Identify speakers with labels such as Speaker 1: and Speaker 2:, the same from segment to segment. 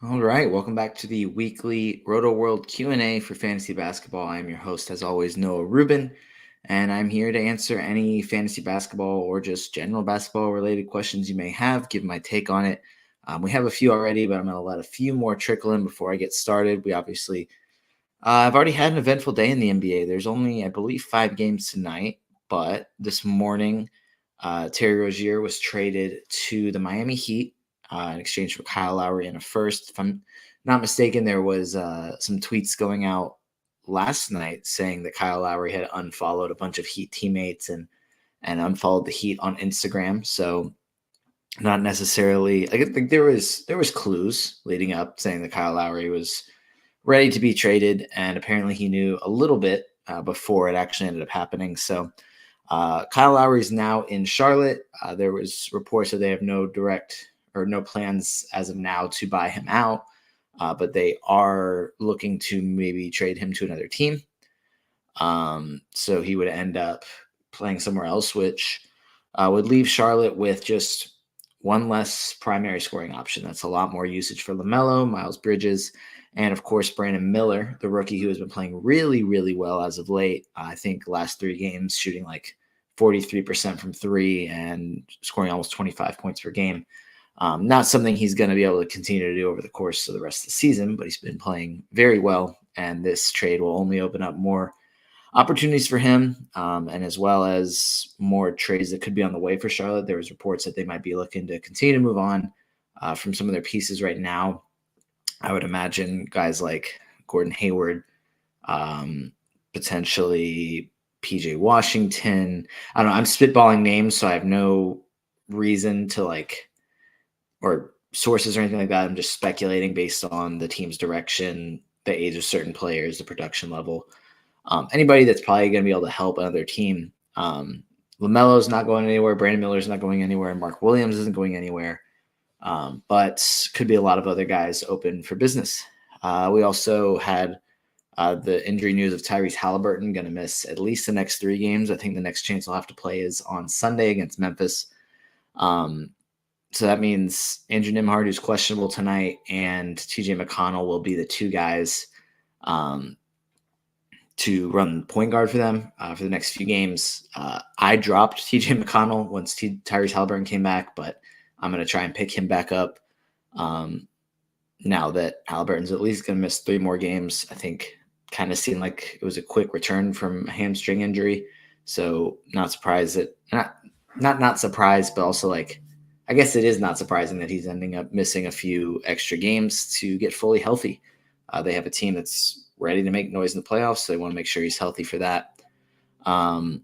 Speaker 1: All right, welcome back to the weekly Rotoworld Q&A for fantasy basketball. I'm your host, as always, Noah Rubin, and I'm here to answer any fantasy basketball or just general basketball related questions you may have, give my take on it. We have a few already, but I'm going to let a few more trickle in before I get started. I've already had an eventful day in the NBA. There's only, I believe, 5 games tonight, but this morning, Terry Rozier was traded to the Miami Heat in exchange for Kyle Lowry and a first. If I'm not mistaken, there was some tweets going out last night saying that Kyle Lowry had unfollowed a bunch of Heat teammates and unfollowed the Heat on Instagram. So not necessarily. I think there was clues leading up saying that Kyle Lowry was ready to be traded, and apparently he knew a little bit before it actually ended up happening. So Kyle Lowry is now in Charlotte. There was reports that they have no plans as of now to buy him out, but they are looking to maybe trade him to another team. So he would end up playing somewhere else, which would leave Charlotte with just one less primary scoring option. That's a lot more usage for LaMelo, Miles Bridges, and of course, Brandon Miller, the rookie who has been playing really, really well as of late. I think last 3 games shooting like 43% from 3 and scoring almost 25 points per game. Not something he's going to be able to continue to do over the course of the rest of the season, but he's been playing very well, and this trade will only open up more opportunities for him, and as well as more trades that could be on the way for Charlotte. There was reports that they might be looking to continue to move on from some of their pieces right now. I would imagine guys like Gordon Hayward, potentially PJ Washington. I don't know. I'm spitballing names, so I have no reason to or sources or anything like that. I'm just speculating based on the team's direction, the age of certain players, the production level. Anybody that's probably going to be able to help another team. LaMelo's not going anywhere. Brandon Miller's not going anywhere. Mark Williams isn't going anywhere. But could be a lot of other guys open for business. We also had the injury news of Tyrese Halliburton going to miss at least the next 3 games. I think the next chance he'll have to play is on Sunday against Memphis. So that means Andrew Nembhard, who's questionable tonight, and TJ McConnell will be the 2 guys to run point guard for them for the next few games. I dropped TJ McConnell once Tyrese Halliburton came back, but I'm going to try and pick him back up now that Halliburton's at least going to miss 3 more games. I think kind of seemed like it was a quick return from a hamstring injury. So not surprised that not surprised, but also I guess it is not surprising that he's ending up missing a few extra games to get fully healthy. They have a team that's ready to make noise in the playoffs, so they want to make sure he's healthy for that. So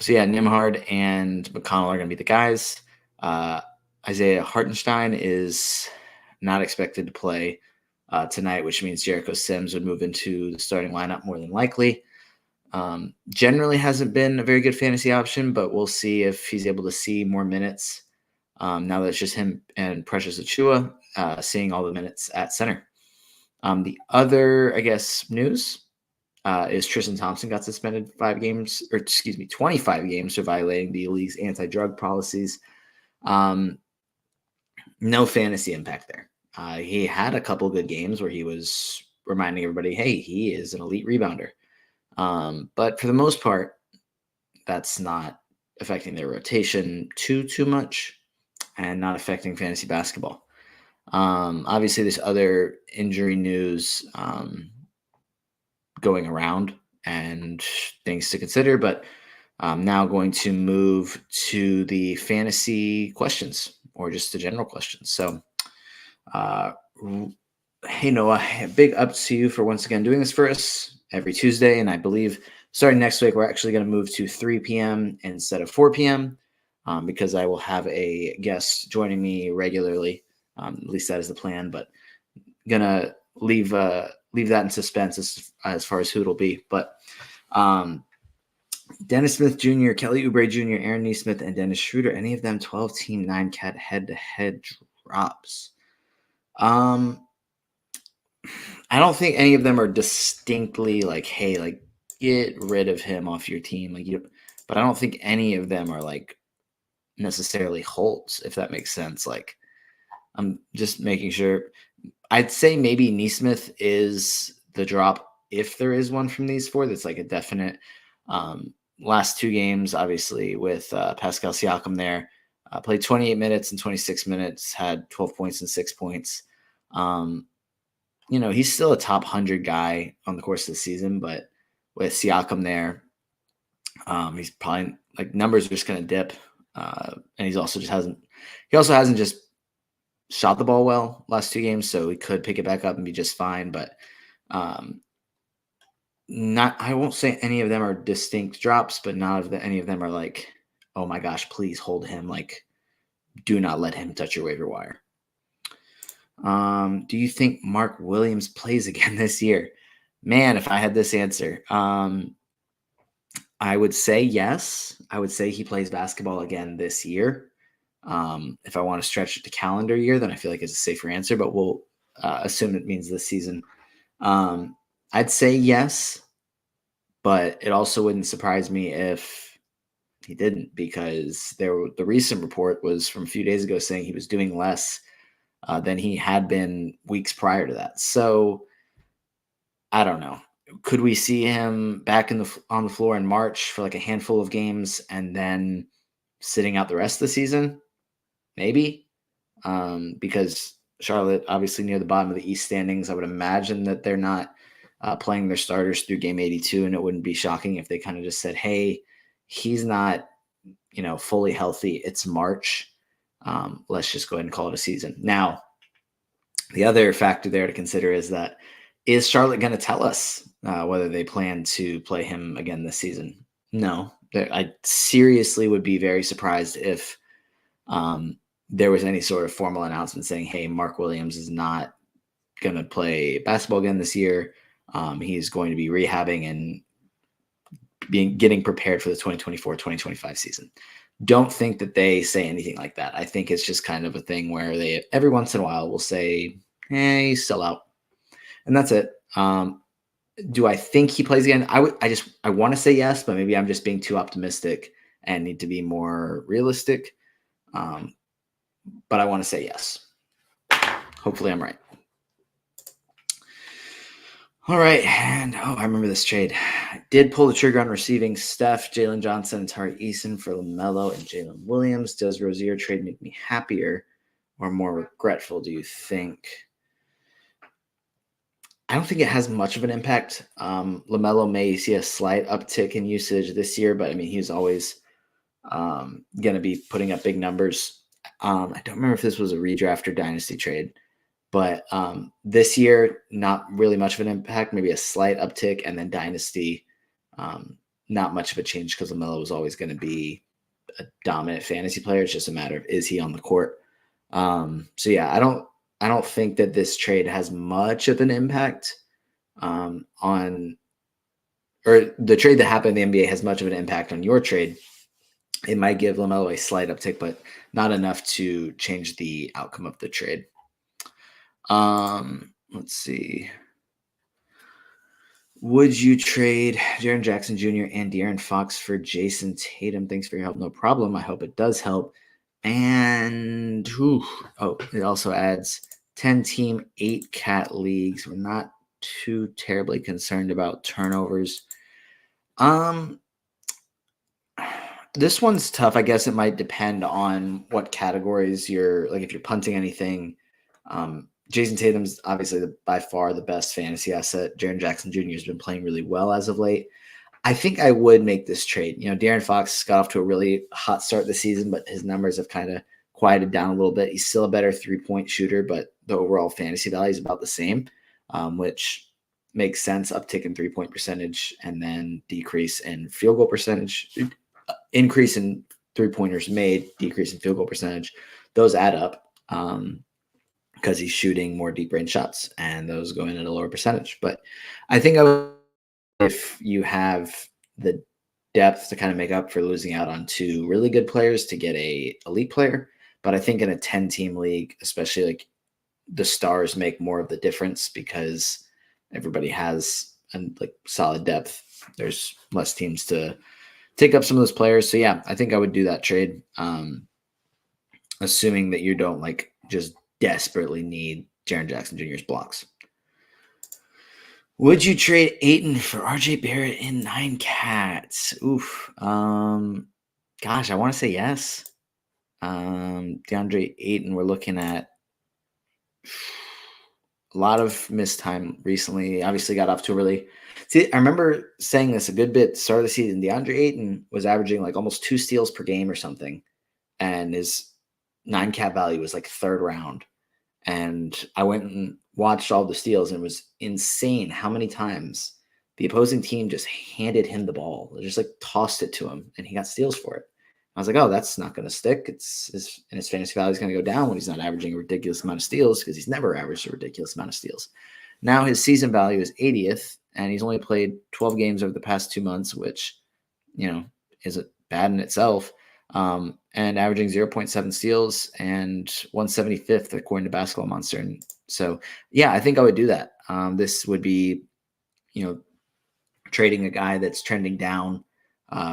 Speaker 1: yeah, Nembhard and McConnell are going to be the guys. Isaiah Hartenstein is not expected to play tonight, which means Jericho Sims would move into the starting lineup more than likely. Generally hasn't been a very good fantasy option, but we'll see if he's able to see more minutes now that it's just him and Precious Achiuwa seeing all the minutes at center. The other, I guess, news is Tristan Thompson got suspended 25 games for violating the league's anti-drug policies. No fantasy impact there. He had a couple good games where he was reminding everybody, hey, he is an elite rebounder. But for the most part, that's not affecting their rotation too much and not affecting fantasy basketball. Obviously, there's other injury news going around and things to consider, but I'm now going to move to the fantasy questions or just the general questions. So, hey, Noah, big up to you for once again doing this for us every Tuesday. And I believe starting next week, we're actually going to move to 3 p.m. instead of 4 p.m. Because I will have a guest joining me regularly. At least that is the plan, but going to leave that in suspense as far as who it'll be. But Dennis Smith Jr., Kelly Oubre Jr., Aaron Nesmith, and Dennis Schroeder, any of them 12-team 9-cat head-to-head drops? I don't think any of them are distinctly hey, get rid of him off your team. But I don't think any of them are necessarily holds, if that makes sense. I'm just making sure. I'd say maybe Neesmith is the drop if there is one from these four. That's like a definite. Last two games, obviously, with Pascal Siakam there, played 28 minutes and 26 minutes, had 12 points and 6 points. He's still a top 100 guy on the course of the season, but with Siakam there, he's probably like numbers are just going to dip. And he also hasn't just shot the ball well last two games, so he could pick it back up and be just fine. But I won't say any of them are distinct drops, but any of them are like, oh my gosh, please hold him. Like, do not let him touch your waiver wire. Do you think Mark Williams plays again this year? Man, if I had this answer, I would say yes. I would say he plays basketball again this year. If I want to stretch it to calendar year, then I feel like it's a safer answer, but we'll assume it means this season. I'd say yes, but it also wouldn't surprise me if he didn't, because the recent report was from a few days ago saying he was doing less than he had been weeks prior to that. So I don't know. Could we see him back on the floor in March for like a handful of games and then sitting out the rest of the season? Maybe, because Charlotte obviously near the bottom of the East standings. I would imagine that they're not playing their starters through game 82, and it wouldn't be shocking if they kind of just said, hey, he's not, fully healthy. It's March. Let's just go ahead and call it a season. Now, the other factor there to consider is Charlotte going to tell us whether they plan to play him again this season? No. I seriously would be very surprised if there was any sort of formal announcement saying, hey, Mark Williams is not going to play basketball again this year. He's going to be rehabbing and getting prepared for the 2024-2025 season. Don't think that they say anything like that. I think it's just kind of a thing where they every once in a while will say, hey, he's still out. And that's it. Do I think he plays again? I want to say yes, but maybe I'm just being too optimistic and need to be more realistic. But I want to say yes. Hopefully I'm right. All right. And I remember this trade. I did pull the trigger on receiving Steph, Jalen Johnson, and Tari Eason for LaMelo and Jalen Williams. Does Rozier trade make me happier or more regretful, do you think? I don't think it has much of an impact. LaMelo may see a slight uptick in usage this year, but I mean, he's always going to be putting up big numbers. I don't remember if this was a redraft or dynasty trade, but this year, not really much of an impact, maybe a slight uptick, and then dynasty, not much of a change because LaMelo was always going to be a dominant fantasy player. It's just a matter of, is he on the court? So yeah, I don't think that this trade has much of an impact or the trade that happened in the NBA has much of an impact on your trade. It might give LaMelo a slight uptick, but not enough to change the outcome of the trade. Let's see. Would you trade Jaren Jackson Jr. and De'Aaron Fox for Jason Tatum? Thanks for your help. No problem. I hope it does help. And it also adds 10-team, 8-cat leagues. We're not too terribly concerned about turnovers. This one's tough. I guess it might depend on what categories you're like. If you're punting anything, Jason Tatum's obviously by far the best fantasy asset. Jaren Jackson Jr. has been playing really well as of late. I think I would make this trade. De'Aaron Fox got off to a really hot start this season, but his numbers have kind of quieted down a little bit. He's still a better three-point shooter, but the overall fantasy value is about the same, which makes sense. Uptick in three-point percentage and then decrease in field goal percentage. Increase in three-pointers made, decrease in field goal percentage. Those add up because he's shooting more deep-range shots, and those go in at a lower percentage. But I think if you have the depth to kind of make up for losing out on two really good players to get a elite player. But I think in a 10-team league, especially like the stars make more of the difference because everybody has like solid depth. There's less teams to take up some of those players. So yeah, I think I would do that trade. Assuming that you don't like just desperately need Jaren Jackson Jr.'s blocks. Would you trade Ayton for RJ Barrett in 9 cats? Oof. Gosh, I want to say yes. DeAndre Ayton, we're looking at a lot of missed time recently. Obviously got off to a really... See, I remember saying this a good bit at the start of the season. DeAndre Ayton was averaging like almost 2 steals per game or something. And his 9 cat value was like 3rd round. And I went and watched all the steals, and it was insane how many times the opposing team just handed him the ball. They just like tossed it to him, and he got steals for it. I was like, oh, that's not going to stick. And his fantasy value is going to go down when he's not averaging a ridiculous amount of steals, because he's never averaged a ridiculous amount of steals. Now his season value is 80th, and he's only played 12 games over the past 2 months, which, isn't bad in itself. And averaging 0.7 steals and 175th according to Basketball Monster. And so, yeah, I think I would do that. This would be, trading a guy that's trending down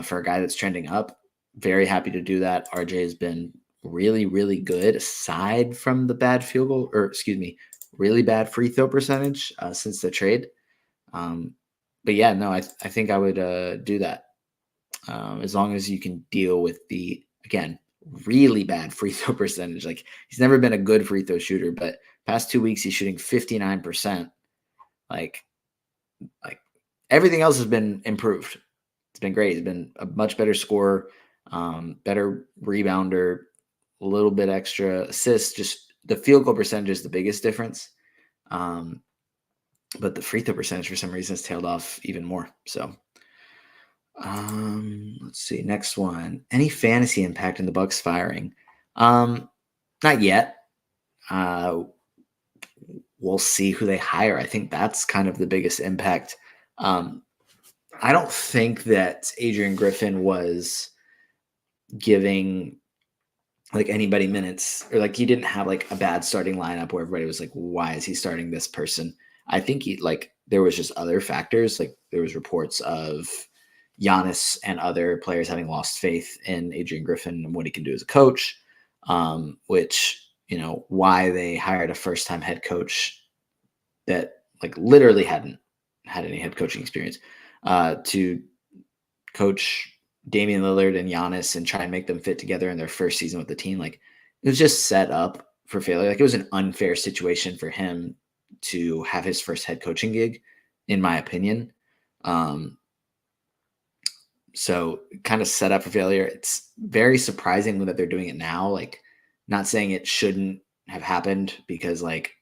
Speaker 1: for a guy that's trending up. Very happy to do that. RJ has been really, really good aside from the bad field goal, really bad free throw percentage since the trade. But yeah, no, I think I would do that. As long as you can deal with the, again, really bad free throw percentage. Like, he's never been a good free throw shooter, but past 2 weeks he's shooting 59%. Like everything else has been improved. It's been great. He's been a much better scorer, better rebounder, a little bit extra assists. Just the field goal percentage is the biggest difference. But the free throw percentage for some reason has tailed off even more. So let's see. Next one. Any fantasy impact in the Bucks firing? Not yet. We'll see who they hire. I think that's kind of the biggest impact. I don't think that Adrian Griffin was giving like anybody minutes, or like he didn't have like a bad starting lineup where everybody was like, why is he starting this person? I think there was just other factors. Like, there was reports of Giannis and other players having lost faith in Adrian Griffin and what he can do as a coach, which, why they hired a first-time head coach that like literally hadn't had any head coaching experience to coach Damian Lillard and Giannis and try and make them fit together in their first season with the team. Like, it was just set up for failure. Like, it was an unfair situation for him to have his first head coaching gig, in my opinion. So kind of set up for failure. It's very surprising that they're doing it now. Like, not saying it shouldn't have happened, because like,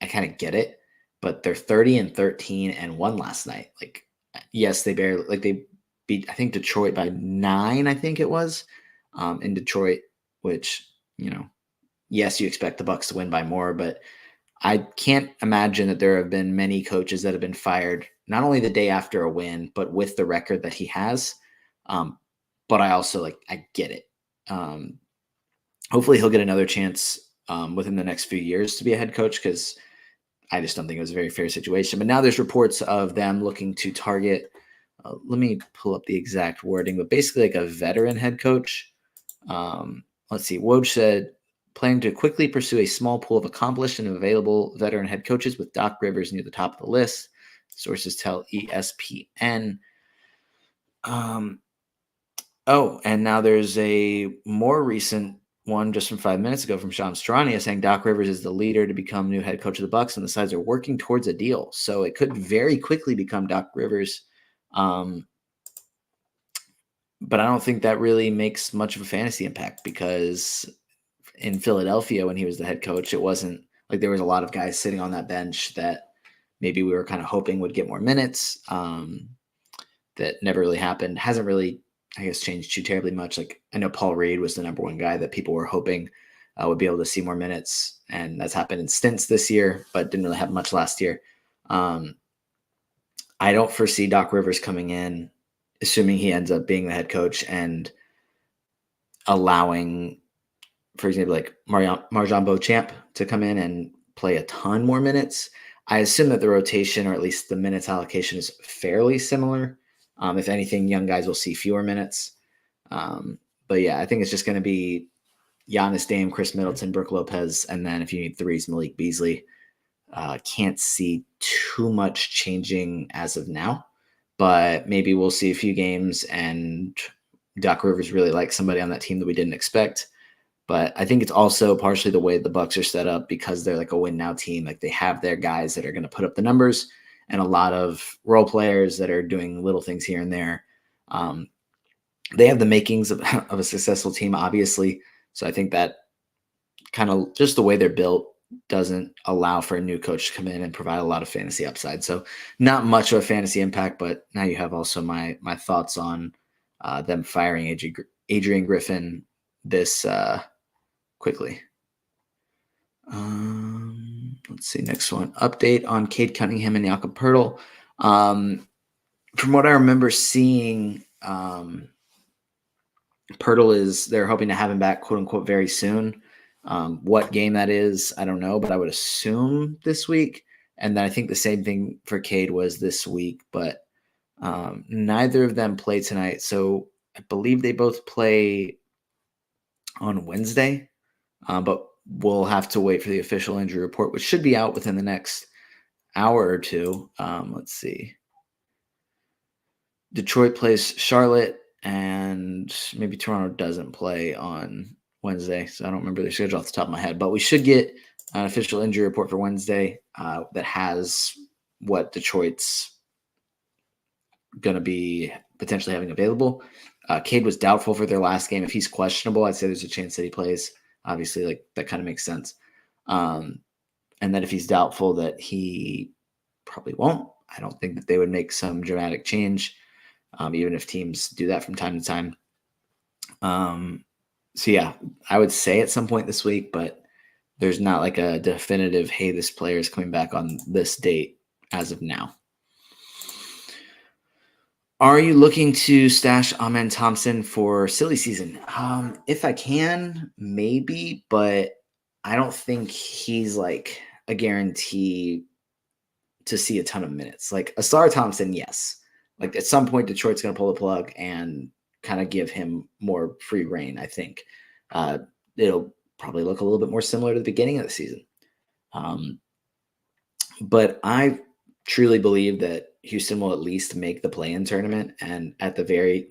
Speaker 1: I kind of get it, but they're 30-13 and won last night. Like, yes, they beat, I think, Detroit by 9, I think it was, in Detroit, which, yes, you expect the Bucks to win by more, but I can't imagine that there have been many coaches that have been fired, not only the day after a win, but with the record that he has. But I also I get it. Hopefully he'll get another chance within the next few years to be a head coach, because I just don't think it was a very fair situation. But now there's reports of them looking to target, let me pull up the exact wording, but basically like a veteran head coach. Let's see. Woj said, planning to quickly pursue a small pool of accomplished and available veteran head coaches, with Doc Rivers near the top of the list. Sources tell ESPN. And now there's a more recent one just from 5 minutes ago from Shams Charania saying Doc Rivers is the leader to become new head coach of the Bucks, and the sides are working towards a deal. So it could very quickly become Doc Rivers. But I don't think that really makes much of a fantasy impact, because in Philadelphia, when he was the head coach, it wasn't like there was a lot of guys sitting on that bench that maybe we were kind of hoping would get more minutes. That never really happened. Hasn't really, I guess, changed too terribly much. Like, I know Paul Reed was the number one guy that people were hoping would be able to see more minutes, and that's happened in stints this year, but didn't really have much last year. I don't foresee Doc Rivers coming in, assuming he ends up being the head coach, and allowing, for example, like Marjan Beauchamp to come in and play a ton more minutes. I assume that the rotation, or at least the minutes allocation, is fairly similar. If anything, young guys will see fewer minutes. But yeah, I think it's just going to be Giannis, Dame, Chris Middleton, Brook Lopez, and then if you need threes, Malik Beasley. Can't see too much changing as of now, but maybe we'll see a few games and Doc Rivers really likes somebody on that team that we didn't expect. But I think it's also partially the way the Bucks are set up because they're like a win now team. Like they have their guys that are going to put up the numbers and a lot of role players that are doing little things here and there. They have the makings of a successful team, obviously. So I think that kind of just the way they're built doesn't allow for a new coach to come in and provide a lot of fantasy upside. So not much of a fantasy impact, but now you have also my thoughts on them firing Adrian Griffin this quickly. Let's see, next one. Update on Cade Cunningham and Jakob Poeltl. From what I remember seeing, Poeltl they're hoping to have him back, quote unquote, very soon. What game that is, I don't know, but I would assume this week. And then I think the same thing for Cade was this week, but neither of them play tonight. So I believe they both play on Wednesday, but we'll have to wait for the official injury report, which should be out within the next hour or two. Let's see. Detroit plays Charlotte, and maybe Toronto doesn't play on Wednesday, so I don't remember their schedule off the top of my head. But we should get an official injury report for Wednesday that has what Detroit's going to be potentially having available. Cade was doubtful for their last game. If he's questionable, I'd say there's a chance that he plays. Obviously, like that kind of makes sense. And then if he's doubtful, that he probably won't. I don't think that they would make some dramatic change, even if teams do that from time to time. So yeah, I would say at some point this week, but there's not like a definitive, hey, this player is coming back on this date as of now. Are you looking to stash Amen Thompson for silly season? If I can, maybe, but I don't think he's like a guarantee to see a ton of minutes. Like Asar Thompson, yes. Like at some point, Detroit's going to pull the plug and kind of give him more free reign, I think. It'll probably look a little bit more similar to the beginning of the season. But I truly believe that Houston will at least make the play-in tournament, and at the very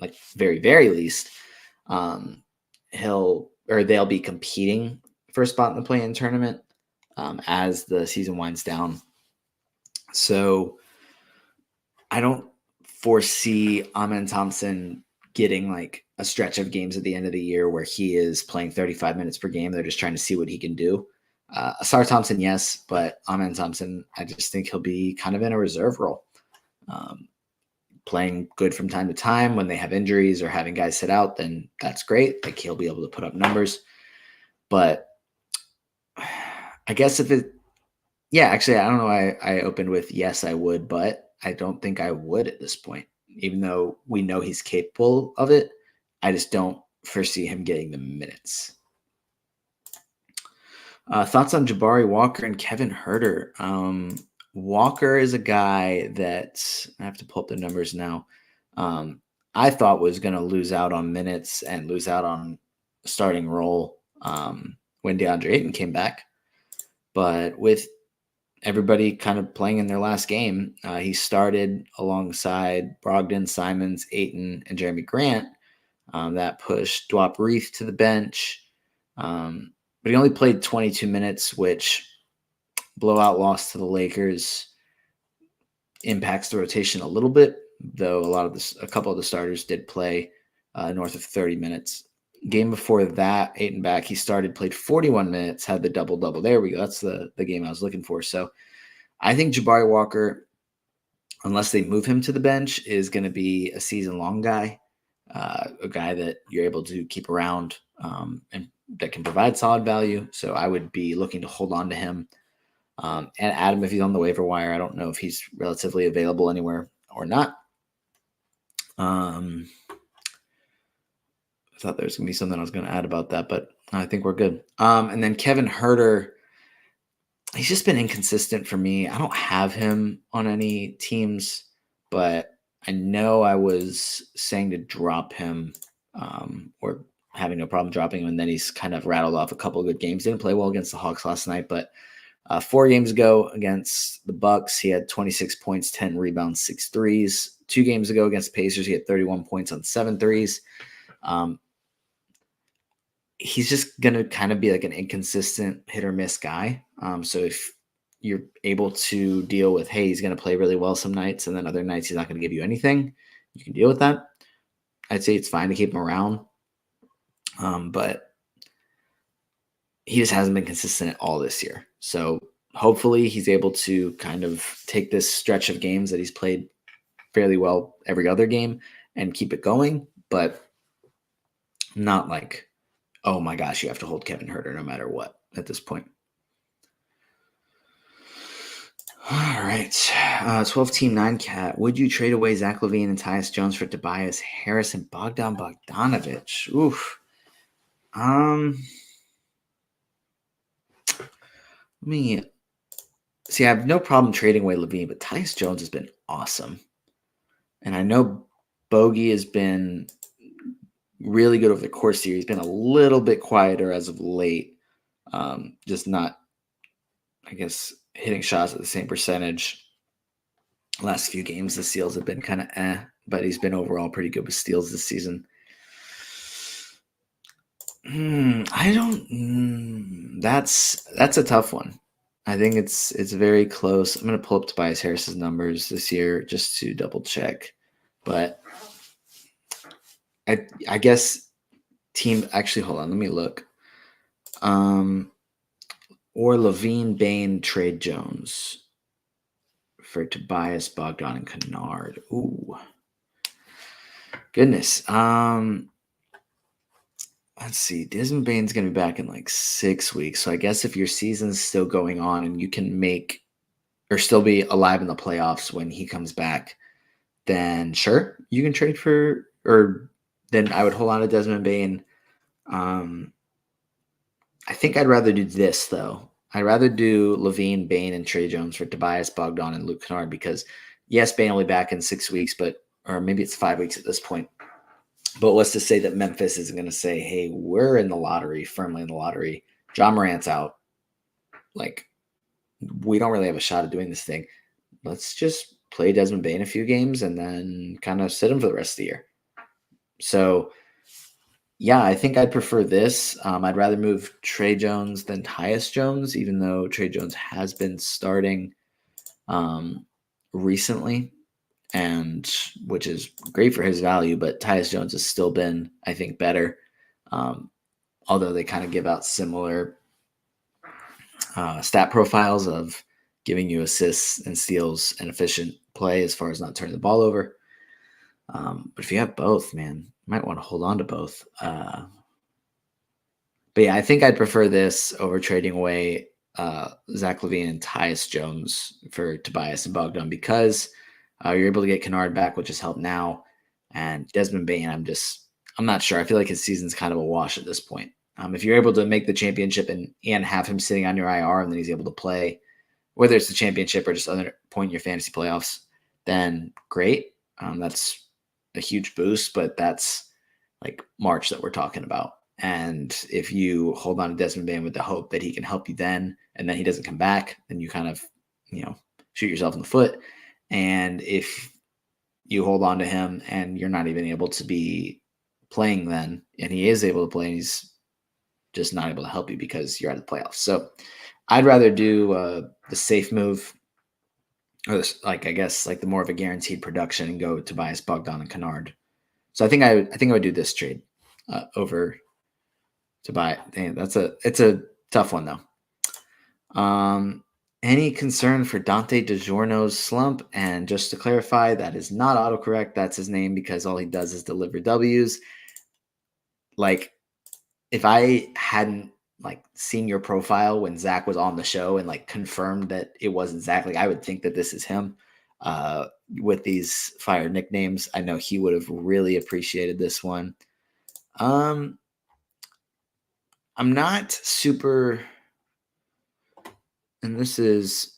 Speaker 1: least, they'll be competing for a spot in the play-in tournament as the season winds down. So I don't foresee Amen Thompson getting like a stretch of games at the end of the year where he is playing 35 minutes per game. They're just trying to see what he can do. Asar Thompson, yes, but Amen Thompson, I just think he'll be kind of in a reserve role. Playing good from time to time. When they have injuries or having guys sit out, then that's great. Like he'll be able to put up numbers. But I guess actually, I don't know why I opened with yes, I would, but I don't think I would at this point. Even though we know he's capable of it, I just don't foresee him getting the minutes. Thoughts on Jabari Walker and Kevin Huerter? Walker is a guy that I have to pull up the numbers now. I thought was going to lose out on minutes and lose out on a starting role when DeAndre Ayton came back. But with everybody kind of playing in their last game, he started alongside Brogdon, Simons, Ayton, and Jeremy Grant. That pushed Dwap Reith to the bench. But he only played 22 minutes, which blowout loss to the Lakers impacts the rotation a little bit, though a couple of the starters did play north of 30 minutes. Game before that, Ayton back, he played 41 minutes, had the double-double. There we go. That's the game I was looking for. So I think Jabari Walker, unless they move him to the bench, is going to be a season-long guy, a guy that you're able to keep around and that can provide solid value. So I would be looking to hold on to him. And Adam, if he's on the waiver wire, I don't know if he's relatively available anywhere or not. I thought there was going to be something I was going to add about that, but I think we're good. And then Kevin Huerter, he's just been inconsistent for me. I don't have him on any teams, but I know I was saying to drop him or having no problem dropping him. And then he's kind of rattled off a couple of good games. Didn't play well against the Hawks last night, but 4 games ago against the Bucks, he had 26 points, 10 rebounds, 6 threes. 2 games ago against the Pacers, he had 31 points on 7 threes. He's just going to kind of be like an inconsistent hit or miss guy. So if you're able to deal with, hey, he's going to play really well some nights, and then other nights he's not going to give you anything, you can deal with that. I'd say it's fine to keep him around. But he just hasn't been consistent at all this year. So hopefully he's able to kind of take this stretch of games that he's played fairly well every other game and keep it going. But not like, oh my gosh, you have to hold Kevin Huerter no matter what at this point. All right. 12-team 9-cat. Would you trade away Zach LaVine and Tyus Jones for Tobias Harris and Bogdan Bogdanovic? Oof. Let me see. I have no problem trading away LaVine, but Tyus Jones has been awesome. And I know Bogey has been really good over the course here. He's been a little bit quieter as of late. Just not, I guess, hitting shots at the same percentage. Last few games, the steals have been kind of but he's been overall pretty good with steals this season. That's a tough one. I think it's very close. I'm going to pull up Tobias Harris's numbers this year just to double check. But I guess team actually, hold on, let me look. Or LaVine, Bane, trade Jones for Tobias, Bogdan, and Kennard. Ooh. Goodness. Let's see. Desmond Bane's going to be back in like 6 weeks. So I guess if your season's still going on and you can make or still be alive in the playoffs when he comes back, then sure, you can trade for, or then I would hold on to Desmond Bane. I think I'd rather do this, though. I'd rather do LaVine, Bane, and Trey Jones for Tobias, Bogdan, and Luke Kennard because, yes, Bane will be back in 6 weeks, or maybe it's 5 weeks at this point. But let's just say that Memphis isn't going to say, hey, we're in the lottery, firmly in the lottery. John Morant's out. Like, we don't really have a shot at doing this thing. Let's just play Desmond Bane a few games and then kind of sit him for the rest of the year. So, yeah, I think I'd prefer this. I'd rather move Trey Jones than Tyus Jones, even though Trey Jones has been starting recently, and which is great for his value, but Tyus Jones has still been, I think, better, although they kind of give out similar stat profiles of giving you assists and steals and efficient play as far as not turning the ball over. But if you have both, man, you might want to hold on to both. But yeah, I think I'd prefer this over trading away Zach LaVine and Tyus Jones for Tobias and Bogdan because you're able to get Kennard back, which has helped now. And Desmond Bane, I'm not sure. I feel like his season's kind of a wash at this point. If you're able to make the championship and have him sitting on your IR and then he's able to play, whether it's the championship or just other point in your fantasy playoffs, then great. That's a huge boost, but that's like March that we're talking about. And if you hold on to Desmond Bane with the hope that he can help you then, and then he doesn't come back, then you kind of, shoot yourself in the foot. And if you hold on to him and you're not even able to be playing then, and he is able to play, and he's just not able to help you because you're out of the playoffs. So I'd rather do the safe move, or I guess the more of a guaranteed production, and go Tobias, Bogdan, and Kennard. So I think I would do this trade over Tobias. It's a tough one though. Any concern for Dante DiGiorno's slump? And just to clarify, that is not autocorrect. That's his name because all he does is deliver W's. If I hadn't seen your profile when Zach was on the show and confirmed that it wasn't Zach, I would think that this is him. With these fire nicknames, I know he would have really appreciated this one. I'm not super. And this is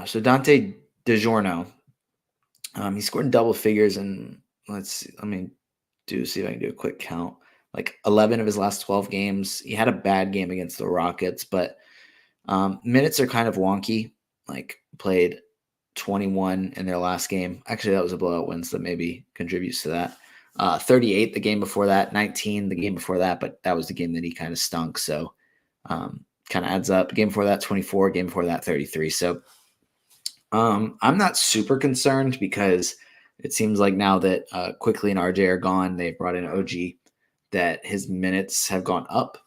Speaker 1: so Dante DiGiorno. He scored in double figures, and see if I can do a quick count. like 11 of his last 12 games. He had a bad game against the Rockets, but minutes are kind of wonky. Like played 21 in their last game. Actually, that was a blowout win, so that maybe contributes to that. 38 the game before that, 19 the game before that, but that was the game that he kind of stunk. So kind of adds up. Game before that, 24. Game before that, 33. So I'm not super concerned because it seems like now that Quickly and RJ are gone, they brought in OG, that his minutes have gone up.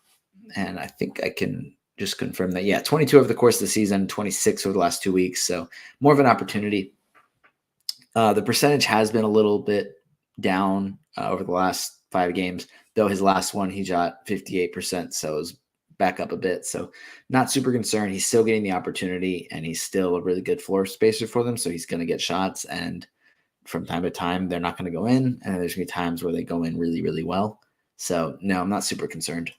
Speaker 1: And I think I can just confirm that. Yeah, 22 over the course of the season, 26 over the last 2 weeks. So more of an opportunity. The percentage has been a little bit down over the last 5 games, though his last one, he shot 58%. So it was back up a bit. So not super concerned. He's still getting the opportunity, and he's still a really good floor spacer for them. So he's going to get shots, and from time to time, they're not going to go in. And there's going to be times where they go in really, really well. So no, I'm not super concerned.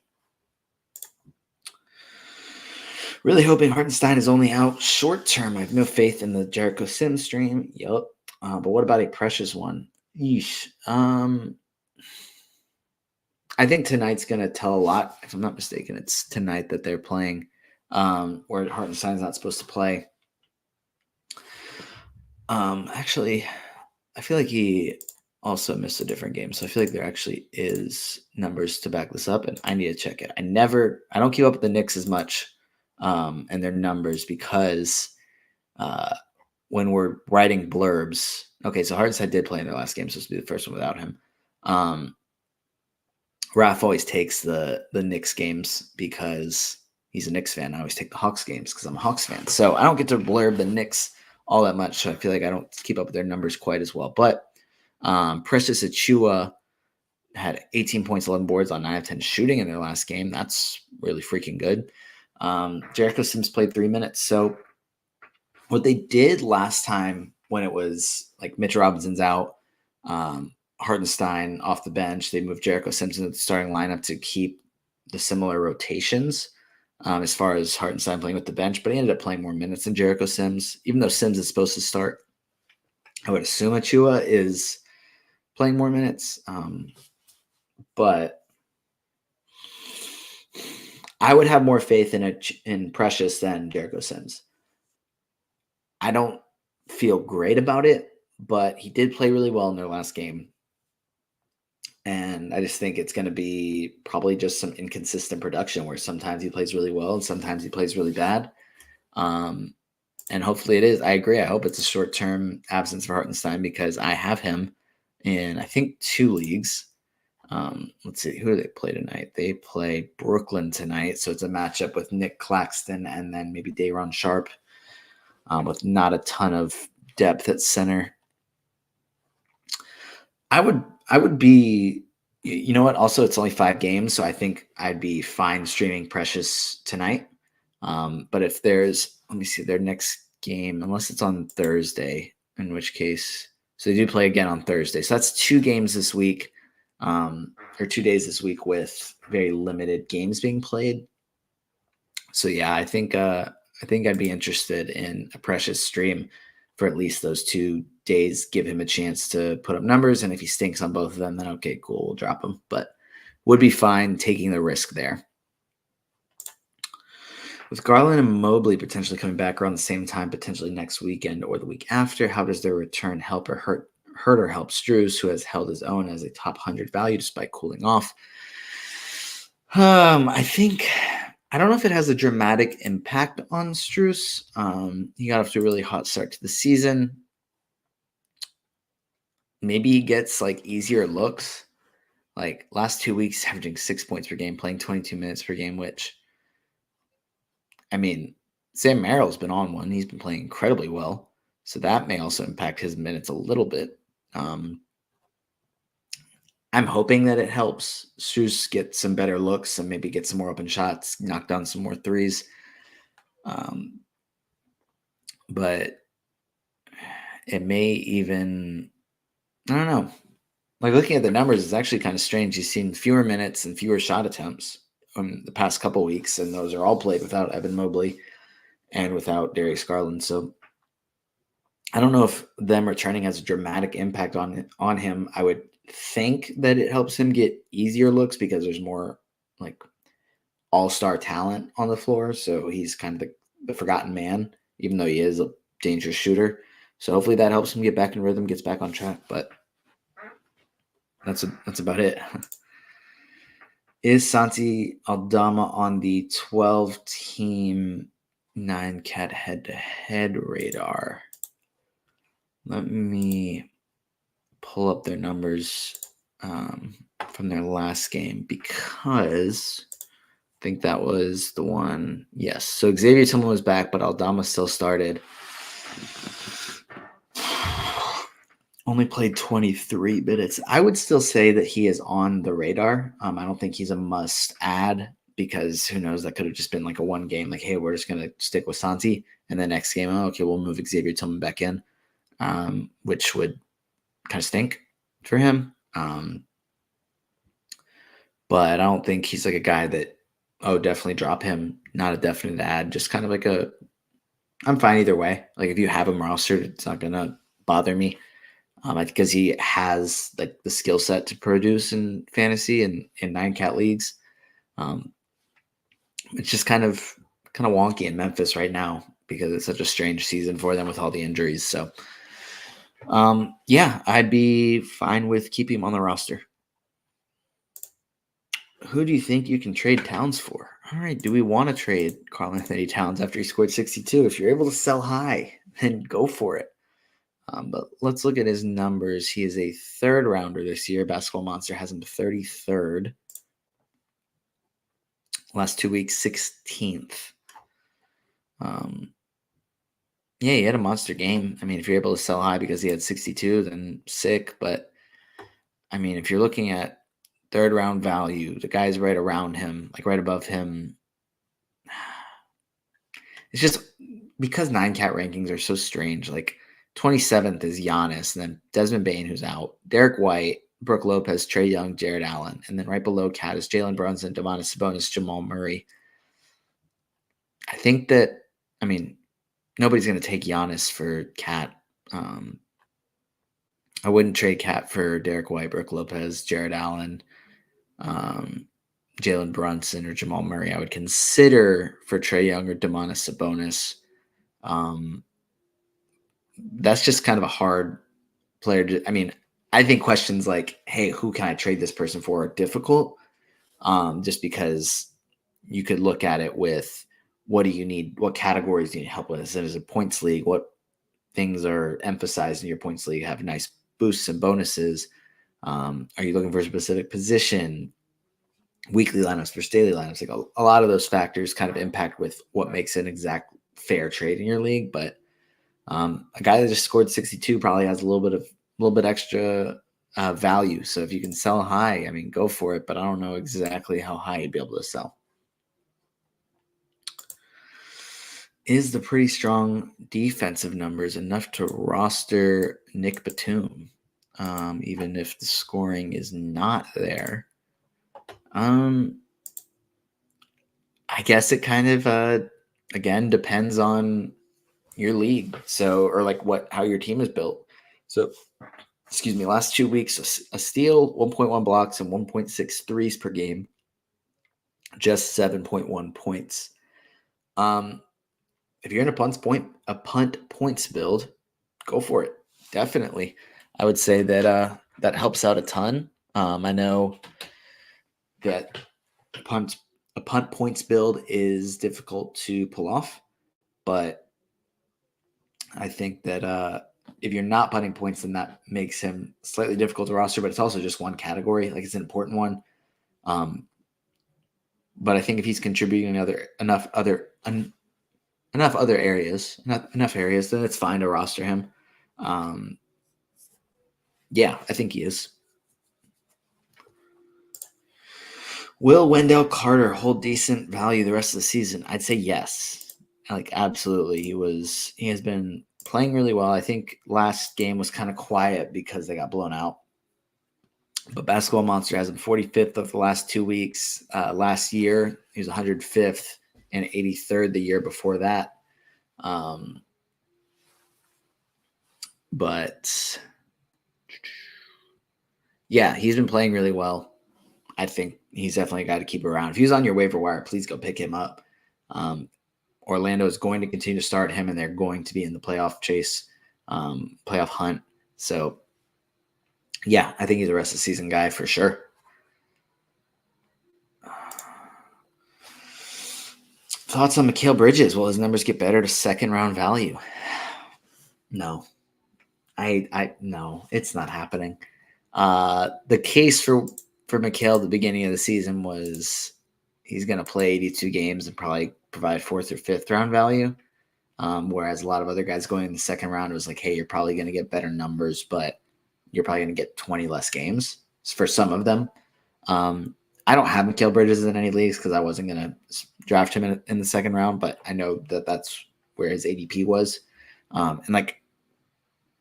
Speaker 1: Really hoping Hartenstein is only out short term. I have no faith in the Jericho Sims stream. Yup. But what about a precious one? Yeesh. I think tonight's going to tell a lot. If I'm not mistaken, it's tonight that they're playing where Hartenstein's not supposed to play. Actually, I feel like he also missed a different game. So I feel like there actually is numbers to back this up, and I need to check it. I don't keep up with the Knicks as much and their numbers because when we're writing blurbs, okay, so Hartenstein did play in their last game, so this will be the first one without him. Raph always takes the Knicks games because he's a Knicks fan. I always take the Hawks games because I'm a Hawks fan. So I don't get to blurb the Knicks all that much, so I feel like I don't keep up with their numbers quite as well. But Precious Achiuwa had 18 points, 11 boards on 9 of 10 shooting in their last game. That's really freaking good. Jericho Sims played 3 minutes. So what they did last time when it was like Mitch Robinson's out, Hartenstein off the bench, they moved Jericho Sims into the starting lineup to keep the similar rotations as far as Hartenstein playing with the bench, but he ended up playing more minutes than Jericho Sims, even though Sims is supposed to start. I would assume Achiuwa is playing more minutes, but I would have more faith in Precious than Jericho Sims. I don't feel great about it, but he did play really well in their last game. And I just think it's going to be probably just some inconsistent production where sometimes he plays really well and sometimes he plays really bad. And hopefully it is. I agree. I hope it's a short-term absence for Hartenstein because I have him in, I think, 2 leagues. Let's see. Who do they play tonight? They play Brooklyn tonight. So it's a matchup with Nick Claxton and then maybe Day'Ron Sharpe with not a ton of depth at center. I would be, you know what? Also, it's only 5 games, so I think I'd be fine streaming Precious tonight. But if there's, let me see, their next game, unless it's on Thursday, in which case, so they do play again on Thursday. So that's 2 games this week, or 2 days this week with very limited games being played. So yeah, I think I'd be interested in a Precious stream for at least those 2 days, give him a chance to put up numbers. And if he stinks on both of them, then okay, cool, we'll drop him. But would be fine taking the risk there. With Garland and Mobley potentially coming back around the same time, potentially next weekend or the week after, how does their return help or hurt or help Strus, who has held his own as a top 100 value despite cooling off? I don't know if it has a dramatic impact on Strus. He got off to a really hot start to the season. Maybe he gets like easier looks. Like last 2 weeks, averaging 6 points per game, playing 22 minutes per game, which, I mean, Sam Merrill's been on one. He's been playing incredibly well. So that may also impact his minutes a little bit. I'm hoping that it helps Strus get some better looks and maybe get some more open shots, knock down some more threes. But it may even, I don't know. Like looking at the numbers, it's actually kind of strange. He's seen fewer minutes and fewer shot attempts the past couple weeks, and those are all played without Evan Mobley and without Darius Garland. So I don't know if them returning has a dramatic impact on him. I would think that it helps him get easier looks because there's more like all-star talent on the floor. So he's kind of the forgotten man, even though he is a dangerous shooter. So hopefully that helps him get back in rhythm, gets back on track. But that's about it. Is Santi Aldama on the 12-team 9-cat head-to-head radar? Let me pull up their numbers from their last game because I think that was the one. Yes. So Xavier Tillman was back, but Aldama still started. Only played 23 minutes. I would still say that he is on the radar. I don't think he's a must add because who knows, that could have just been like a one game, like, hey, we're just going to stick with Santi. And the next game, okay, we'll move Xavier Tillman back in, which would kind of stink for him. But I don't think he's like a guy that, definitely drop him. Not a definite add, just kind of like I'm fine either way. Like if you have him rostered, it's not going to bother me. Because he has like the skill set to produce in fantasy and in 9-cat leagues. It's just kind of wonky in Memphis right now because it's such a strange season for them with all the injuries. So, I'd be fine with keeping him on the roster. Who do you think you can trade Towns for? All right, do we want to trade Karl-Anthony Towns after he scored 62? If you're able to sell high, then go for it. But let's look at his numbers. He is a third rounder this year. Basketball Monster has him 33rd. Last 2 weeks, 16th. He had a monster game. I mean, if you're able to sell high because he had 62, then sick. But, I mean, if you're looking at third round value, the guys right around him, like right above him, it's just because 9-cat rankings are so strange. Like 27th is Giannis, and then Desmond Bane, who's out, Derek White, Brook Lopez, Trae Young, Jared Allen, and then right below Cat is Jalen Brunson, Domantas Sabonis, Jamal Murray. I think that, nobody's going to take Giannis for Cat. I wouldn't trade Cat for Derek White, Brook Lopez, Jared Allen, Jalen Brunson, or Jamal Murray. I would consider for Trae Young or Domantas Sabonis. That's just kind of a hard player to, I think questions like, hey, who can I trade this person for are difficult, just because you could look at it with what do you need, what categories do you need help with? Is it a points league? What things are emphasized in your points league? Have nice boosts and bonuses? Are you looking for a specific position? Weekly lineups versus daily lineups? Like a lot of those factors kind of impact with what makes an exact fair trade in your league. But a guy that just scored 62 probably has a little bit extra value. So if you can sell high, go for it. But I don't know exactly how high you'd be able to sell. Is the pretty strong defensive numbers enough to roster Nick Batum, even if the scoring is not there? I guess it kind of again depends on your league, or like how your team is built. So, excuse me, last 2 weeks, a steal, 1.1 blocks, and 1.6 threes per game, just 7.1 points. If you're in a punt points build, go for it. Definitely. I would say that that helps out a ton. I know that a punt points build is difficult to pull off, but I think that if you're not punting points, then that makes him slightly difficult to roster, but it's also just one category. Like it's an important one. But I think if he's contributing enough areas, then it's fine to roster him. I think he is. Will Wendell Carter hold decent value the rest of the season? I'd say yes. Like absolutely. He has been playing really well. I think last game was kind of quiet because they got blown out. But Basketball Monster has him 45th of the last 2 weeks. Last year, he was 105th and 83rd the year before that. But Yeah, he's been playing really well. I think he's definitely a guy to keep around. If he's on your waiver wire, please go pick him up. Orlando is going to continue to start him, and they're going to be in the playoff chase, playoff hunt. So, yeah, I think he's a rest of the season guy for sure. Thoughts on Mikal Bridges? Will his numbers get better to second round value? No, no, it's not happening. The case for Mikal at the beginning of the season was he's going to play 82 games and probably provide fourth or fifth round value. Whereas a lot of other guys going in the second round was like, hey, you're probably going to get better numbers, but you're probably going to get 20 less games for some of them. I don't have Mikal Bridges in any leagues because I wasn't going to draft him in the second round, but I know that that's where his ADP was. And like,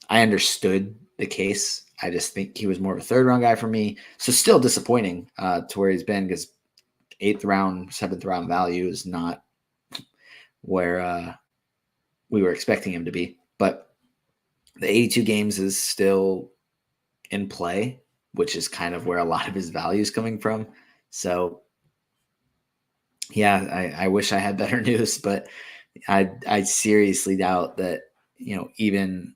Speaker 1: I understood the case. I just think he was more of a third round guy for me. So still disappointing to where he's been because 8th round, 7th round value is not where we were expecting him to be. But the 82 games is still in play, which is kind of where a lot of his value is coming from. So, yeah, I wish I had better news, but I seriously doubt that, even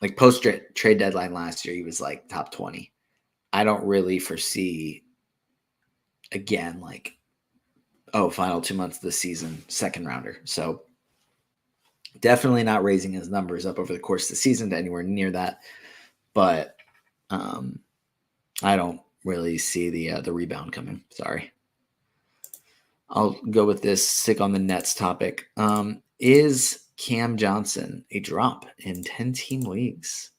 Speaker 1: like post trade deadline last year, he was like top 20. I don't really foresee, again, like, final 2 months of the season, second rounder. So definitely not raising his numbers up over the course of the season to anywhere near that. But I don't really see the rebound coming. Sorry. I'll go with this, stick on the Nets topic. Is Cam Johnson a drop in 10-team leagues?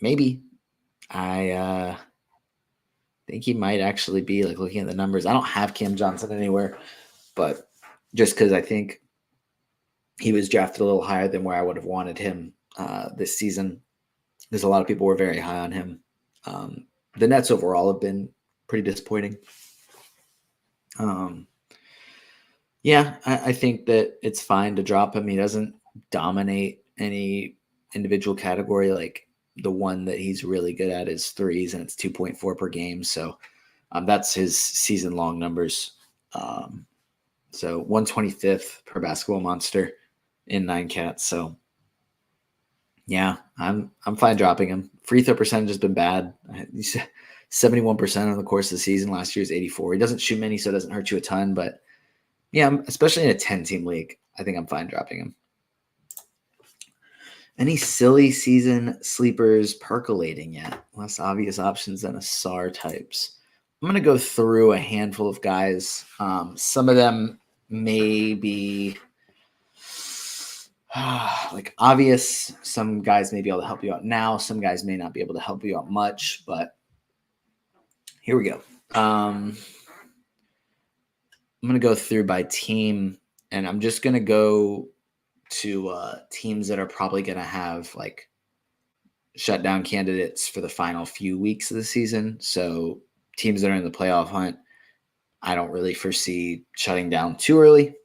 Speaker 1: Maybe. I think he might actually be, like, looking at the numbers. I don't have Cam Johnson anywhere, but just because I think he was drafted a little higher than where I would have wanted him this season, because a lot of people were very high on him. The Nets overall have been pretty disappointing. Yeah, I think that it's fine to drop him. He doesn't dominate any individual category. Like, the one that he's really good at is threes, and it's 2.4 per game. So that's his season-long numbers. So 125th per Basketball Monster in 9 cats. So yeah, I'm fine dropping him. Free throw percentage has been bad. 71% on the course of the season. Last year's 84. He doesn't shoot many, so it doesn't hurt you a ton. But yeah, especially in a 10-team league, I think I'm fine dropping him. Any silly season sleepers percolating yet? Less obvious options than Asar types. I'm going to go through a handful of guys. Some of them may be like obvious. Some guys may be able to help you out now. Some guys may not be able to help you out much, but here we go. I'm going to go through by team, and I'm just going to go to teams that are probably going to have like shutdown candidates for the final few weeks of the season. So teams that are in the playoff hunt, I don't really foresee shutting down too early.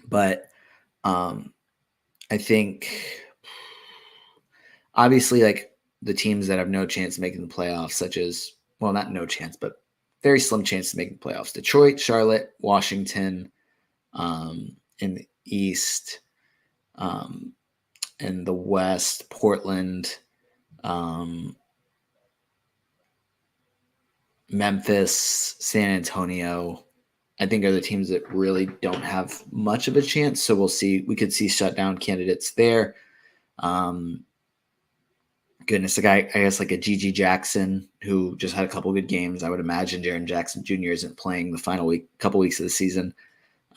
Speaker 1: But I think obviously like the teams that have no chance of making the playoffs, such as, well, not no chance, but very slim chance of making the playoffs. Detroit, Charlotte, Washington, in the East, in the West, Portland, Memphis, San Antonio, I think are the teams that really don't have much of a chance. So we'll see. We could see shutdown candidates there. Goodness, a guy, I guess, like a G.G. Jackson, who just had a couple good games. I would imagine Jaren Jackson Jr. isn't playing the final couple weeks of the season.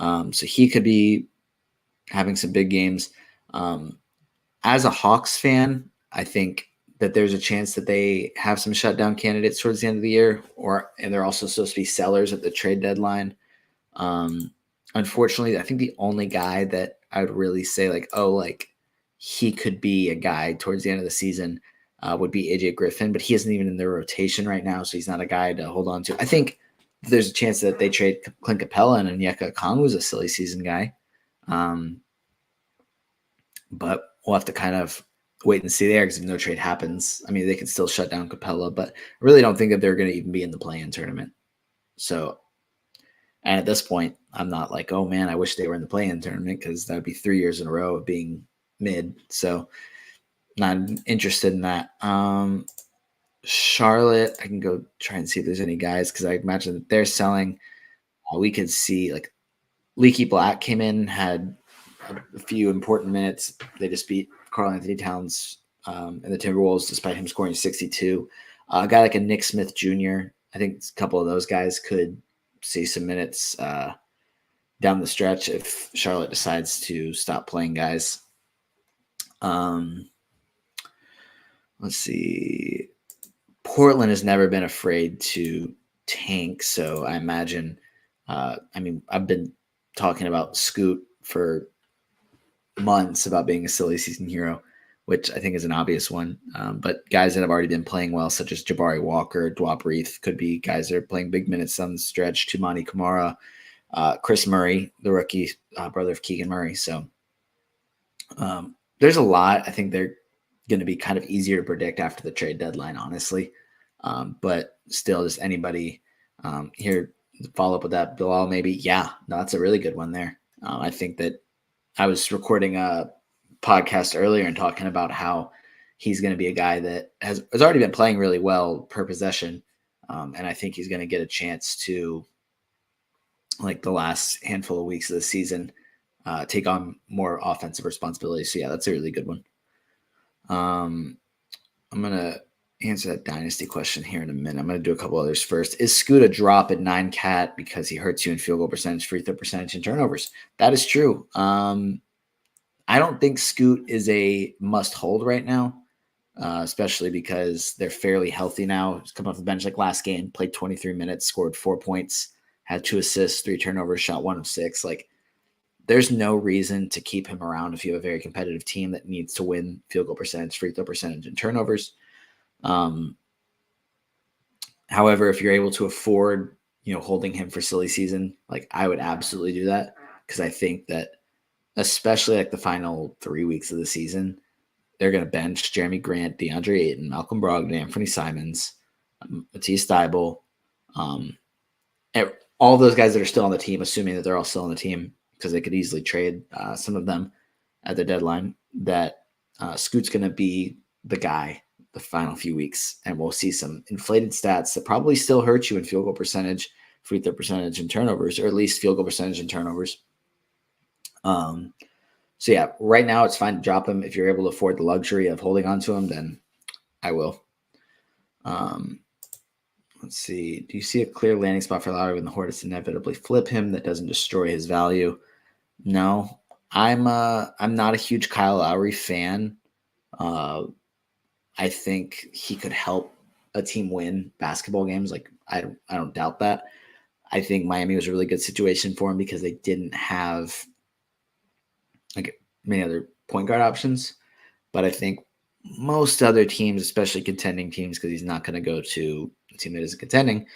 Speaker 1: So he could be having some big games. As a Hawks fan, I think that there's a chance that they have some shutdown candidates towards the end of the year, and they're also supposed to be sellers at the trade deadline. Unfortunately, I think the only guy that I would really say he could be a guy towards the end of the season would be AJ Griffin, but he isn't even in their rotation right now, so he's not a guy to hold on to. I think there's a chance that they trade Clint Capela, and Onyeka Okongwu's a silly season guy. But we'll have to kind of wait and see there because if no trade happens, I mean, they can still shut down Capela, but I really don't think that they're going to even be in the play-in tournament. So, and at this point, I'm not like, oh man, I wish they were in the play-in tournament because that would be 3 years in a row of being mid. So, not interested in that. Charlotte, I can go try and see if there's any guys because I imagine that they're selling. We could see like Leaky Black came in, had a few important minutes. They just beat Karl-Anthony Towns and the Timberwolves despite him scoring 62. A guy like a Nick Smith Jr., I think a couple of those guys could see some minutes down the stretch if Charlotte decides to stop playing guys. Let's see. Portland has never been afraid to tank, so I imagine. I've been talking about Scoot for months about being a silly season hero, which I think is an obvious one. But guys that have already been playing well, such as Jabari Walker, Dwap Reith, could be guys that are playing big minutes on the stretch. Tumani Kamara, Chris Murray, the rookie brother of Keegan Murray. So there's a lot. I think they're going to be kind of easier to predict after the trade deadline, honestly. But still, just anybody here follow up with that. Bilal, maybe. Yeah, no, that's a really good one there. I think that I was recording a podcast earlier and talking about how he's going to be a guy that has already been playing really well per possession. And I think he's going to get a chance to, like the last handful of weeks of the season, take on more offensive responsibilities. So yeah, that's a really good one. I'm going to answer that Dynasty question here in a minute. I'm going to do a couple others first. Is Scoot a drop at 9 cat because he hurts you in field goal percentage, free throw percentage, and turnovers? That is true. I don't think Scoot is a must hold right now, especially because they're fairly healthy now. He's come off the bench like last game, played 23 minutes, scored 4 points, had 2 assists, 3 turnovers, shot 1 of 6. Like, there's no reason to keep him around if you have a very competitive team that needs to win field goal percentage, free throw percentage, and turnovers. However, if you're able to afford, holding him for silly season, like I would absolutely do that because I think that especially like the final 3 weeks of the season, they're going to bench Jeremy Grant, DeAndre Ayton, Malcolm Brogdon, Anthony Simons, Matisse Thybulle, all those guys that are still on the team, assuming that they're all still on the team because they could easily trade some of them at the deadline, that Scoot's going to be the guy the final few weeks, and we'll see some inflated stats that probably still hurt you in field goal percentage, free throw percentage, and turnovers, or at least field goal percentage and turnovers. So yeah, right now it's fine to drop him. If you're able to afford the luxury of holding on to him, then I will. Let's see. Do you see a clear landing spot for Lowry when the Hornets inevitably flip him that doesn't destroy his value? No, I'm not a huge Kyle Lowry fan. I think he could help a team win basketball games. Like I don't doubt that. I think Miami was a really good situation for him because they didn't have like many other point guard options. But I think most other teams, especially contending teams, because he's not going to go to a team that isn't contending,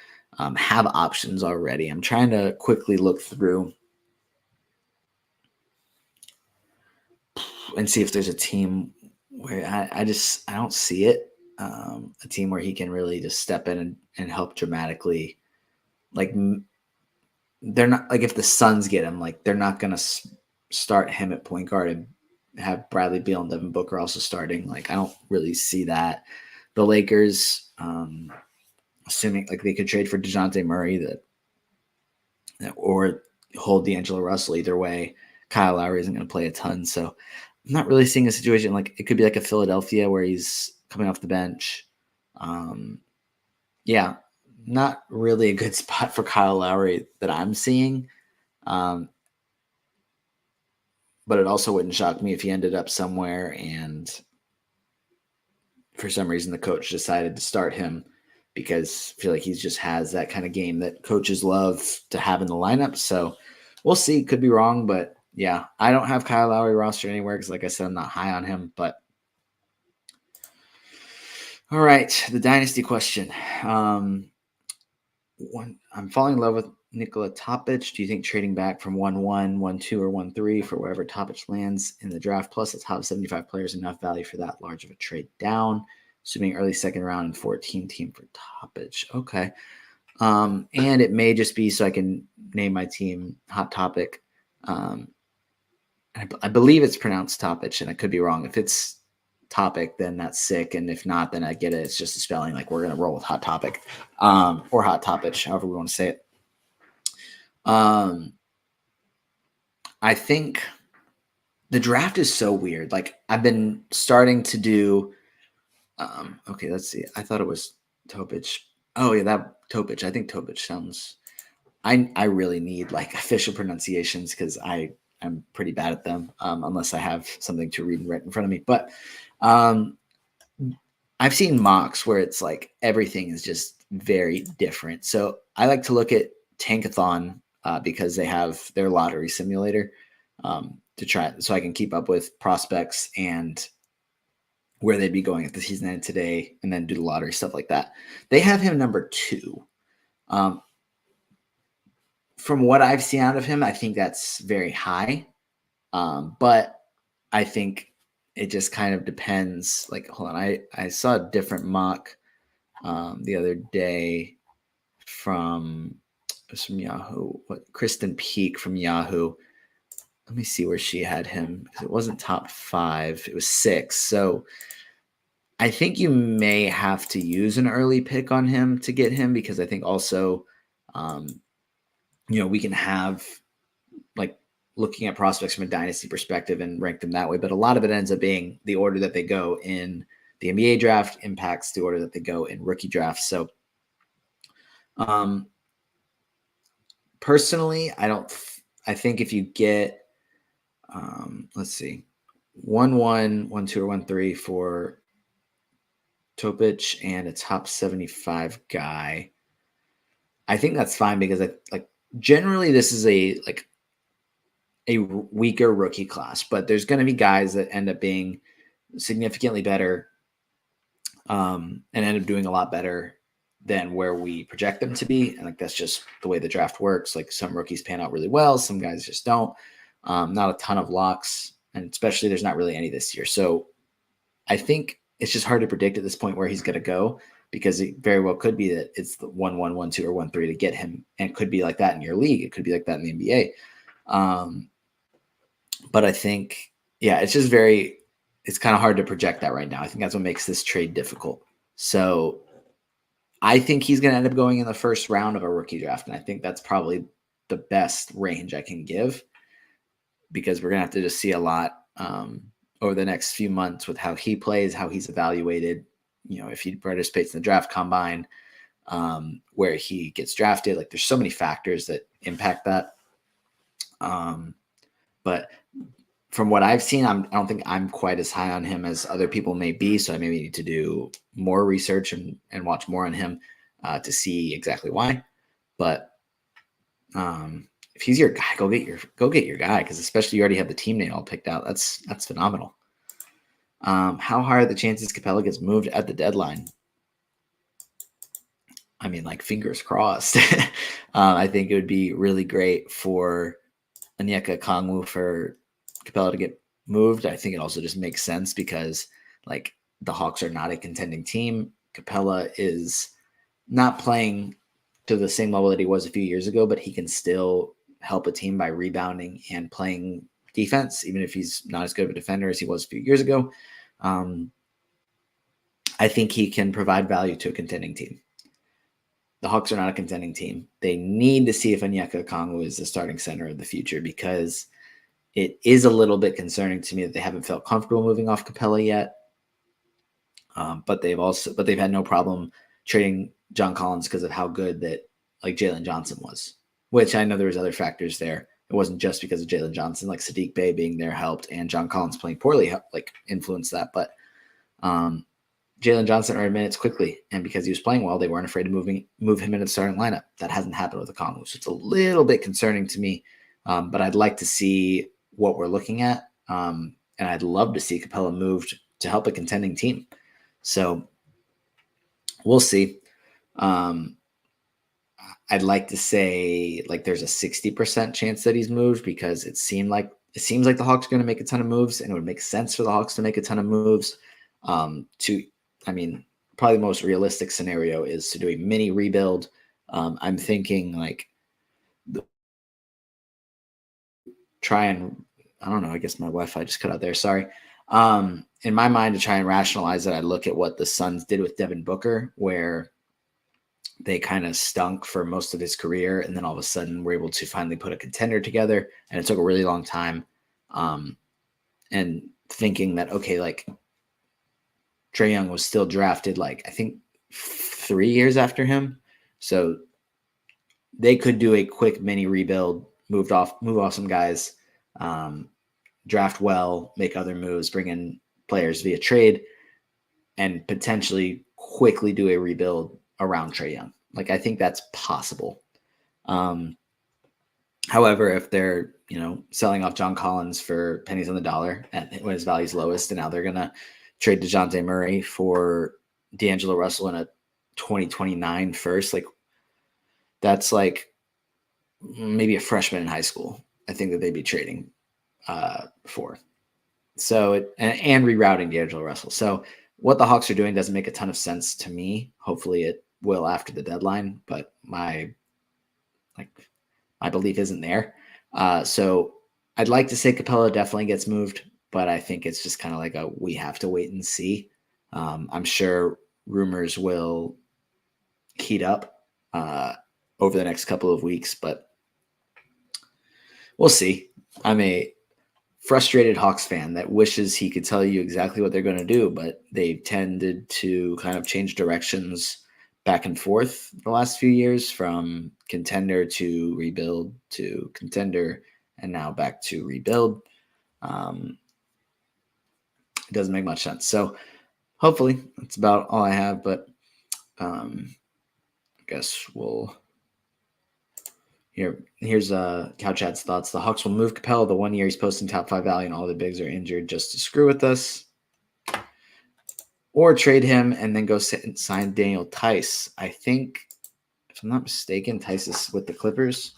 Speaker 1: have options already. I'm trying to quickly look through and see if there's a team where I don't see it. A team where he can really just step in and help dramatically. Like they're not like if the Suns get him, like they're not going to start him at point guard and have Bradley Beal and Devin Booker also starting. Like I don't really see that. The Lakers, assuming like they could trade for DeJounte Murray or hold D'Angelo Russell. Either way, Kyle Lowry isn't going to play a ton. So I'm not really seeing a situation like it could be like a Philadelphia where he's coming off the bench. Yeah, not really a good spot for Kyle Lowry that I'm seeing. But it also wouldn't shock me if he ended up somewhere and for some reason the coach decided to start him because I feel like he just has that kind of game that coaches love to have in the lineup. So we'll see. Could be wrong, but yeah, I don't have Kyle Lowry rostered anywhere because, like I said, I'm not high on him. But all right, the Dynasty question. I'm falling in love with Nikola Topic. Do you think trading back from 1-1, 1-2, or 1-3 for wherever Topic lands in the draft plus the top 75 players enough value for that large of a trade down? Assuming early second round and 14 team for Topic. Okay. And it may just be so I can name my team Hot Topic. I believe it's pronounced Topic, and I could be wrong. If it's Topic, then that's sick. And if not, then I get it. It's just a spelling. Like, we're going to roll with Hot Topic or Hot Topic, however we want to say it. I think the draft is so weird. Like, I've been starting to do okay, let's see. I thought it was Topic. Oh yeah, that Topic. I think Topic sounds I really need like official pronunciations because I'm pretty bad at them unless I have something to read and write in front of me. But I've seen mocks where it's like everything is just very different. So I like to look at Tankathon because they have their lottery simulator to try so I can keep up with prospects and where they'd be going if the season ended today and then do the lottery, stuff like that. They have him number 2. From what I've seen out of him, I think that's very high. But I think it just kind of depends. Like, hold on. I saw a different mock the other day from Yahoo. Kristen Peak from Yahoo. Let me see where she had him. It wasn't top 5. It was 6. So I think you may have to use an early pick on him to get him because I think also, we can have like looking at prospects from a dynasty perspective and rank them that way. But a lot of it ends up being the order that they go in the NBA draft impacts the order that they go in rookie drafts. So personally, I think if you get, let's see, 1-1, 1-2, or 1-3 for Topic and a top 75 guy, I think that's fine because generally this is a weaker rookie class, but there's going to be guys that end up being significantly better and end up doing a lot better than where we project them to be. And that's just the way the draft works. Like, some rookies pan out really well, some guys just don't. Not a ton of locks, and especially there's not really any this year. So I think it's just hard to predict at this point where he's going to go because it very well could be that it's the 1-1, 1-2, or 1-3 to get him. And it could be like that in your league. It could be like that in the NBA. But I think, it's just it's kind of hard to project that right now. I think that's what makes this trade difficult. So I think he's going to end up going in the first round of a rookie draft. And I think that's probably the best range I can give because we're going to have to just see a lot over the next few months with how he plays, how he's evaluated, if he participates in the draft combine, where he gets drafted. Like, there's so many factors that impact that. But from what I've seen, I don't think I'm quite as high on him as other people may be. So I maybe need to do more research and watch more on him to see exactly why. But if he's your guy, go get your guy, because especially you already have the team name all picked out. That's phenomenal. How high are the chances Capela gets moved at the deadline? I mean, fingers crossed. I think it would be really great for Onyeka Okongwu for Capela to get moved. I think it also just makes sense because the Hawks are not a contending team. Capela is not playing to the same level that he was a few years ago, but he can still help a team by rebounding and playing defense, even if he's not as good of a defender as he was a few years ago. I think he can provide value to a contending team. The Hawks are not a contending team. They need to see if Onyeka Okongwu is the starting center of the future because it is a little bit concerning to me that they haven't felt comfortable moving off Capela yet. But they've had no problem trading John Collins because of how good that Jalen Johnson was, which I know there was other factors there. It wasn't just because of Jalen Johnson, Sadiq Bey being there helped, and John Collins playing poorly influenced that. But Jalen Johnson earned minutes quickly, and because he was playing well, they weren't afraid to move him into the starting lineup. That hasn't happened with Okongwu, so it's a little bit concerning to me. But I'd like to see what we're looking at, and I'd love to see Capela moved to help a contending team. So we'll see. I'd like to say like there's a 60% chance that he's moved because it seems like the Hawks are going to make a ton of moves, and it would make sense for the Hawks to make a ton of moves. Probably the most realistic scenario is to do a mini rebuild. I'm thinking like I don't know, I guess my Wi-Fi just cut out there. Sorry. In my mind, to try and rationalize it, I look at what the Suns did with Devin Booker, where they kind of stunk for most of his career, and then all of a sudden were able to finally put a contender together, and it took a really long time. And thinking that, okay, like Trae Young was still drafted, like I think 3 years after him. So they could do a quick mini rebuild, move off some guys, draft well, make other moves, bring in players via trade, and potentially quickly do a rebuild around Trae Young. Like, I think that's possible. However, if they're, selling off John Collins for pennies on the dollar when his value is lowest, and now they're going to trade DeJounte Murray for D'Angelo Russell in a 2029 first, like that's like maybe a freshman in high school, I think that they'd be trading for. So, and rerouting D'Angelo Russell. So what the Hawks are doing doesn't make a ton of sense to me. Hopefully it will after the deadline, but my belief isn't there. So I'd like to say Capela definitely gets moved, but I think it's just kind of like we have to wait and see. I'm sure rumors will heat up over the next couple of weeks, but we'll see. I'm a frustrated Hawks fan that wishes he could tell you exactly what they're going to do, but they've tended to kind of change directions back and forth the last few years, from contender to rebuild to contender, and now back to rebuild. It doesn't make much sense. So hopefully that's about all I have, but I guess here's Cow Chat's thoughts. The Hawks will move Capela the 1 year he's posting top 5 value and all the bigs are injured just to screw with us. Or trade him and then go sign Daniel Tice. I think, if I'm not mistaken, Tice is with the Clippers.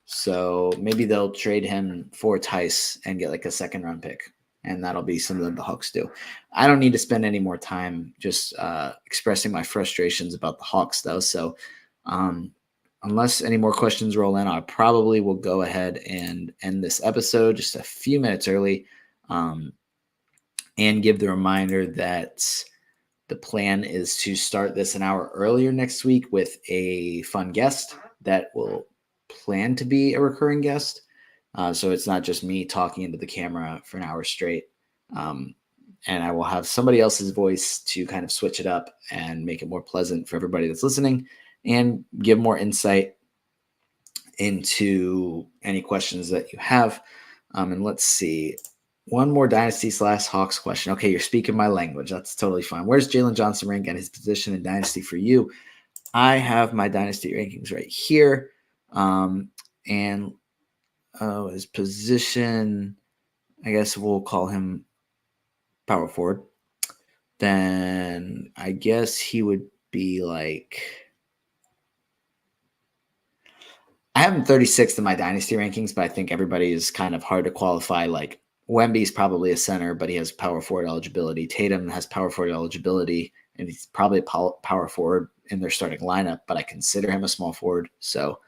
Speaker 1: So maybe they'll trade him for Tice and get like a second round pick. And that'll be something that the Hawks do. I don't need to spend any more time just expressing my frustrations about the Hawks, though. So unless any more questions roll in, I probably will go ahead and end this episode just a few minutes early. And give the reminder that the plan is to start this an hour earlier next week with a fun guest that will plan to be a recurring guest. So it's not just me talking into the camera for an hour straight. And I will have somebody else's voice to kind of switch it up and make it more pleasant for everybody that's listening and give more insight into any questions that you have. And let's see. One more Dynasty / Hawks question. Okay, you're speaking my language. That's totally fine. Where's Jalen Johnson rank at his position in Dynasty for you? I have my Dynasty rankings right here. And his position, I guess we'll call him power forward. Then I guess he would be like, I have him 36th in my Dynasty rankings, but I think everybody is kind of hard to qualify. Like, Wemby's probably a center, but he has power forward eligibility. Tatum has power forward eligibility, and he's probably a power forward in their starting lineup, but I consider him a small forward. So,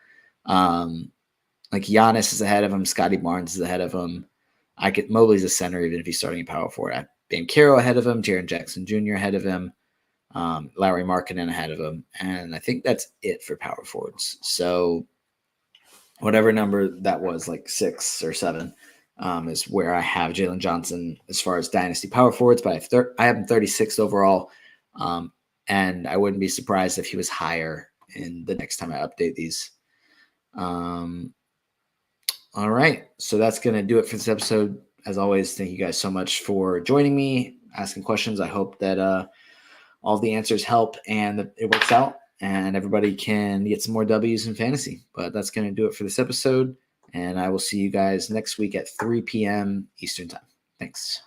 Speaker 1: like Giannis is ahead of him. Scotty Barnes is ahead of him. Mobley's a center, even if he's starting a power forward. I have Banchero ahead of him. Jaren Jackson Jr. ahead of him. Lauri Markkanen ahead of him. And I think that's it for power forwards. So whatever number that was, like 6 or 7, is where I have Jalen Johnson as far as Dynasty power forwards, but I have him 36th overall, and I wouldn't be surprised if he was higher in the next time I update these. All right, so that's going to do it for this episode. As always, thank you guys so much for joining me, asking questions. I hope that all the answers help and that it works out and everybody can get some more W's in fantasy. But that's going to do it for this episode. And I will see you guys next week at 3 p.m. Eastern time. Thanks.